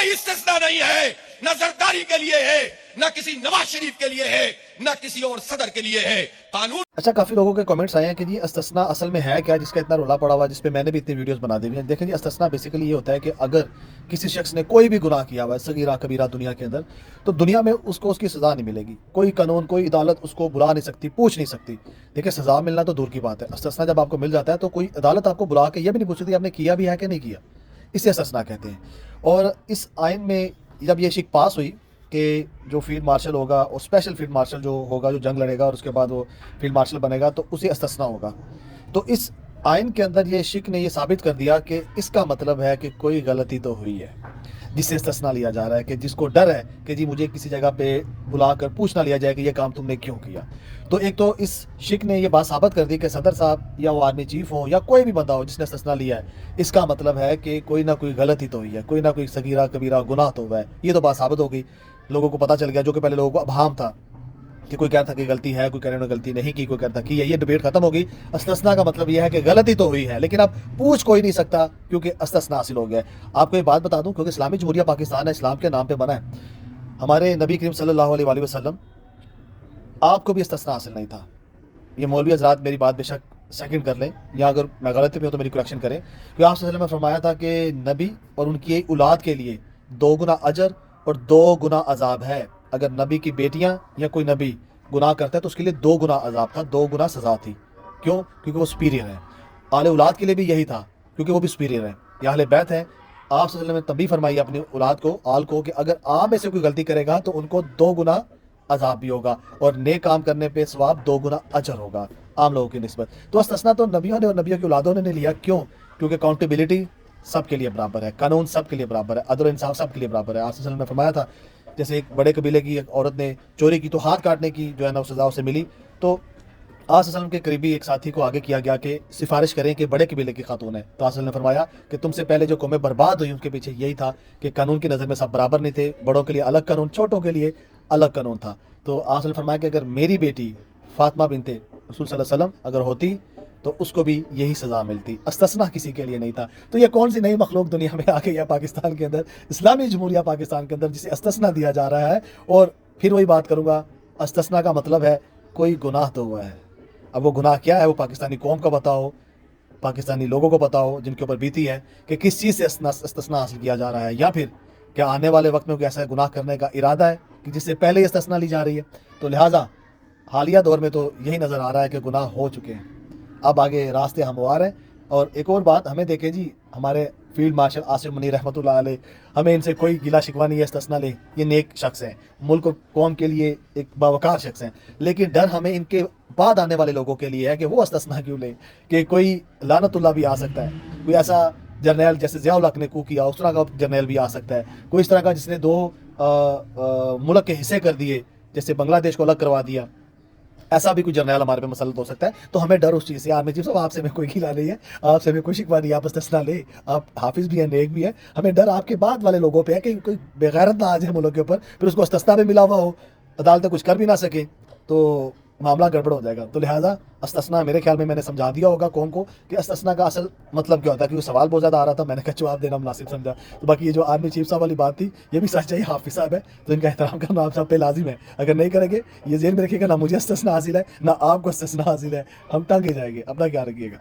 کوئی استثنا نہیں ہے، نہ زرداری کے لیے ہے، نہ کسی نواز شریف کے لیے ہے، نہ کسی اور صدر کے لیے ہے۔ قانون اچھا، کافی لوگوں کے کمنٹس آئے ہیں کہ جی استثنا اصل میں ہے کیا، جس کا اتنا رولا پڑا ہوا ہے، جس پہ میں نے بھی اتنی ویڈیوز بنا دی ہوئی ہیں۔ دیکھیں جی، استثنا بیسیکلی یہ ہوتا ہے کہ اگر کسی شخص نے کوئی بھی گناہ کیا ہوا ہے، صغیرہ کبیرہ، دنیا کے اندر، تو دنیا میں اس کو اس کی سزا نہیں ملے گی، کوئی قانون، کوئی عدالت اس کو بلا نہیں سکتی، پوچھ نہیں سکتی۔ دیکھیں، سزا ملنا تو دور کی بات ہے، استثنا جب آپ کو مل جاتا ہے تو کوئی عدالت آپ کو بلا کے یہ بھی نہیں پوچھ سکتی آپ نے کیا بھی ہے کہ نہیں کیا، اسے استثنا کہتے ہیں۔ اور اس آئین میں جب یہ شک پاس ہوئی کہ جو فیلڈ مارشل ہوگا، اور اسپیشل فیلڈ مارشل جو ہوگا، جو جنگ لڑے گا اور اس کے بعد وہ فیلڈ مارشل بنے گا، تو اسے استثنا ہوگا، تو اس آئین کے اندر یہ شک نے یہ ثابت کر دیا کہ اس کا مطلب ہے کہ کوئی غلطی تو ہوئی ہے، جس سے استثنا لیا جا رہا ہے، کہ جس کو ڈر ہے کہ جی مجھے کسی جگہ پہ بلا کر پوچھنا لیا جائے کہ یہ کام تم نے کیوں کیا۔ تو ایک تو اس شک نے یہ بات ثابت کر دی کہ صدر صاحب یا وہ آرمی چیف ہو یا کوئی بھی بندہ ہو جس نے استثنا لیا ہے، اس کا مطلب ہے کہ کوئی نہ کوئی غلطی تو ہوئی ہے، کوئی نہ کوئی صغیرہ کبیرہ گناہ تو ہوا ہے۔ یہ تو بات ثابت ہو گئی، لوگوں کو پتہ چل گیا، جو کہ پہلے لوگوں کو ابہام تھا کہ کوئی کہتا تھا کہ غلطی ہے، کوئی کہہ رہا ہے غلطی نہیں کی، کوئی کہتا کہ یہ ڈیبیٹ ختم ہو گئی۔ استثنا کا مطلب یہ ہے کہ غلطی تو ہوئی ہے، لیکن اب پوچھ کوئی نہیں سکتا کیونکہ استثنا حاصل ہو گیا ہے۔ آپ کو ایک بات بتا دوں، کیونکہ اسلامی جمہوریہ پاکستان ہے، اسلام کے نام پہ بنا ہے، ہمارے نبی کریم صلی اللہ علیہ وآلہ وسلم، آپ کو بھی استثنا حاصل نہیں تھا۔ یہ مولوی حضرات میری بات بے شک سیکنڈ کر لیں، یا اگر میں غلطی پہ ہوں تو میری کریکشن کریں، کہ آپ صلی اللہ علیہ وسلم نے فرمایا تھا کہ نبی اور ان کی اولاد کے لیے 2 گنا اجر اور 2 گنا عذاب ہے۔ اگر نبی کی بیٹیاں یا کوئی نبی گناہ کرتا ہے تو اس کے لیے 2 گنا عذاب تھا، 2 گنا سزا تھی۔ کیوں؟ کیونکہ وہ سپیریئر ہیں۔ آل اولاد کے لیے بھی یہی تھا، کیونکہ وہ بھی سپیریئر ہیں، یہ اہل بیت ہیں۔ آپ صلی اللہ علیہ وسلم نے تنبیہ فرمائی اپنی اولاد کو، آل کو، کہ اگر آپ میں سے کوئی غلطی کرے گا تو ان کو 2 گنا عذاب بھی ہوگا، اور نیک کام کرنے پہ ثواب 2 گنا اجر ہوگا عام لوگوں کی نسبت۔ تو استثنا تو نبیوں نے اور نبیوں کی اولادوں نے نہیں لیا۔ کیوں؟ کیونکہ اکاؤنٹیبلٹی سب کے لیے برابر ہے، قانون سب کے لیے برابر ہے، عدل و انصاف سب کے لیے برابر ہے۔ آپ صلی اللہ علیہ وسلم نے فرمایا تھا، جیسے ایک بڑے قبیلے کی ایک عورت نے چوری کی تو ہاتھ کاٹنے کی جو ہے نا سزا اسے ملی، تو آپ صلی اللہ علیہ وسلم کے قریبی ایک ساتھی کو آگے کیا گیا کہ سفارش کریں کہ بڑے قبیلے کی خاتون ہے، تو آپ صلی اللہ علیہ وسلم نے فرمایا کہ تم سے پہلے جو قومیں برباد ہوئی ان کے پیچھے یہی تھا کہ قانون کی نظر میں سب برابر نہیں تھے، بڑوں کے لیے الگ قانون، چھوٹوں کے لیے الگ قانون تھا۔ تو آپ صلی اللہ علیہ وسلم نے فرمایا کہ اگر میری بیٹی فاطمہ بنت رسول صلی اللہ علیہ وسلم اگر ہوتی تو اس کو بھی یہی سزا ملتی، استثنا کسی کے لیے نہیں تھا۔ تو یہ کون سی نئی مخلوق دنیا میں آ گئی ہے پاکستان کے اندر، اسلامی جمہوریہ پاکستان کے اندر، جسے استثنا دیا جا رہا ہے۔ اور پھر وہی بات کروں گا، استثنا کا مطلب ہے کوئی گناہ تو ہوا ہے۔ اب وہ گناہ کیا ہے وہ پاکستانی قوم کو پتہ ہو، پاکستانی لوگوں کو پتہ ہو جن کے اوپر بیتی ہے کہ کس چیز سے استثنا حاصل کیا جا رہا ہے، یا پھر کیا آنے والے وقت میں کوئی ایسا گناہ کرنے کا ارادہ ہے کہ جس سے پہلے ہی استثنا لی جا رہی ہے۔ تو لہٰذا حالیہ دور میں تو یہی نظر آ رہا ہے کہ گناہ ہو چکے ہیں، اب آگے راستے ہموار ہیں۔ اور ایک اور بات ہمیں دیکھیں جی، ہمارے فیلڈ مارشل آصف منی رحمۃ اللہ علیہ، ہمیں ان سے کوئی گلا شکوہ نہیں ہے، استثنا لے، یہ نیک شخص ہیں، ملک و قوم کے لیے ایک باوقار شخص ہیں، لیکن ڈر ہمیں ان کے بعد آنے والے لوگوں کے لیے ہے کہ وہ استثنا کیوں لیں، کہ کوئی لعنت اللہ بھی آ سکتا ہے، کوئی ایسا جرنیل جیسے ضیاء الحق نے کو کیا اس طرح کا جرنیل بھی آ سکتا ہے، کوئی اس طرح کا جس نے 2 ملک کے حصے کر دیے، جیسے بنگلہ دیش کو الگ کروا دیا، ایسا بھی کوئی جرنیل ہمارے پہ مسلط ہو سکتا ہے۔ تو ہمیں ڈر اس چیز سے، آرمی چیف صاحب آپ سے میں کوئی گلا نہیں ہے، آپ سے میں کوئی شکوہ نہیں، آپ استثنا لے، آپ حافظ بھی ہیں، نیک بھی ہیں، ہمیں ڈر آپ کے بعد والے لوگوں پہ ہے کہ کوئی بغیرت نہ آ جائے ملک کے اوپر، پھر اس کو استثنا بھی ملا ہوا ہو، عدالتیں کچھ کر بھی نہ سکے تو معاملہ گڑبڑ ہو جائے گا۔ تو لہٰذا استثنا میرے خیال میں نے سمجھا دیا ہوگا قوم کو کہ استثنا کا اصل مطلب کیا ہوتا ہے، کیونکہ سوال بہت زیادہ آ رہا تھا، میں نے کہا جواب دینا مناسب سمجھا۔ تو باقی یہ جو آرمی چیف صاحب والی بات تھی، یہ بھی سچ ہے، حافظ صاحب ہے تو ان کا احترام کرنا آپ سب پہ لازم ہے، اگر نہیں کریں گے یہ ذہن میں رکھیے گا، نہ مجھے استثنا حاصل ہے نہ آپ کو استثنا حاصل ہے، ہم ٹنگ ہی جائیں گے۔ اپنا خیال رکھیے گا۔